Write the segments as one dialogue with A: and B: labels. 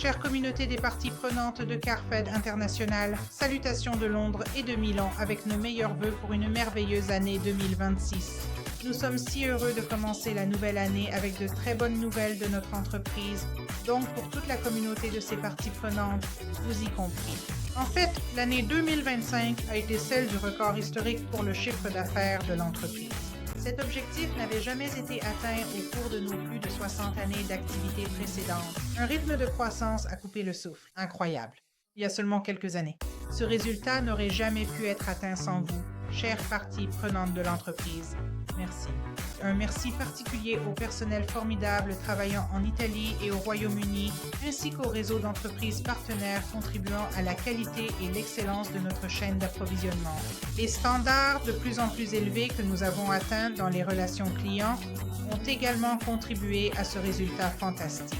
A: Chère communauté des parties prenantes de CARFED International, salutations de Londres et de Milan avec nos meilleurs vœux pour une merveilleuse année 2026. Nous sommes si heureux de commencer la nouvelle année avec de très bonnes nouvelles de notre entreprise, donc pour toute la communauté de ces parties prenantes, vous y compris. En fait, l'année 2025 a été celle du record historique pour le chiffre d'affaires de l'entreprise. Cet objectif n'avait jamais été atteint au cours de nos plus de 60 années d'activité précédentes. Un rythme de croissance a coupé le souffle. Incroyable. Il y a seulement quelques années. Ce résultat n'aurait jamais pu être atteint sans vous, chères parties prenantes de l'entreprise. Merci. Un merci particulier au personnel formidable travaillant en Italie et au Royaume-Uni, ainsi qu'au réseau d'entreprises partenaires contribuant à la qualité et l'excellence de notre chaîne d'approvisionnement. Les standards de plus en plus élevés que nous avons atteints dans les relations clients ont également contribué à ce résultat fantastique.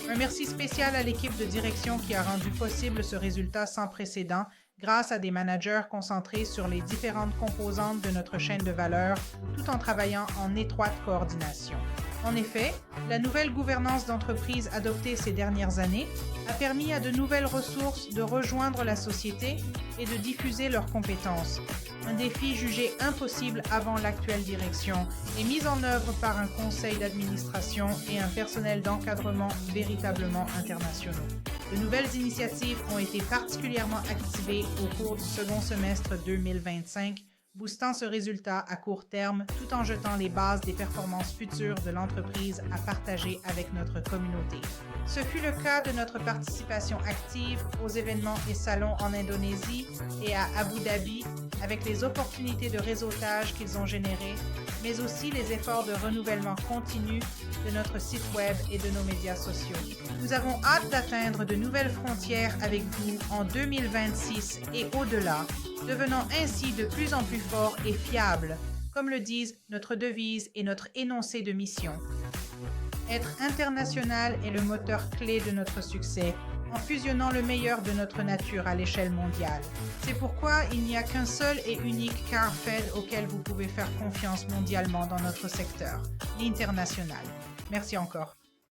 A: Un merci spécial à l'équipe de direction qui a rendu possible ce résultat sans précédent grâce à des managers concentrés sur les différentes composantes de notre chaîne de valeur, tout en travaillant en étroite coordination. En effet, la nouvelle gouvernance d'entreprise adoptée ces dernières années a permis à de nouvelles ressources de rejoindre la société et de diffuser leurs compétences. Un défi jugé impossible avant l'actuelle direction est mis en œuvre par un conseil d'administration et un personnel d'encadrement véritablement internationaux. De nouvelles initiatives ont été particulièrement activées au cours du second semestre 2025, boostant ce résultat à court terme tout en jetant les bases des performances futures de l'entreprise à partager avec notre communauté. Ce fut le cas de notre participation active aux événements et salons en Indonésie et à Abu Dhabi, avec les opportunités de réseautage qu'ils ont générées, mais aussi les efforts de renouvellement continu de notre site web et de nos médias sociaux. Nous avons hâte d'atteindre de nouvelles frontières avec vous en 2026 et au-delà, devenant ainsi de plus en plus forts et fiables, comme le disent notre devise et notre énoncé de mission. Être international est le moteur clé de notre succès, en fusionnant le meilleur de notre nature à l'échelle mondiale. C'est pourquoi il n'y a qu'un seul et unique CARFED auquel vous pouvez faire confiance mondialement dans notre secteur, l'international. Merci encore.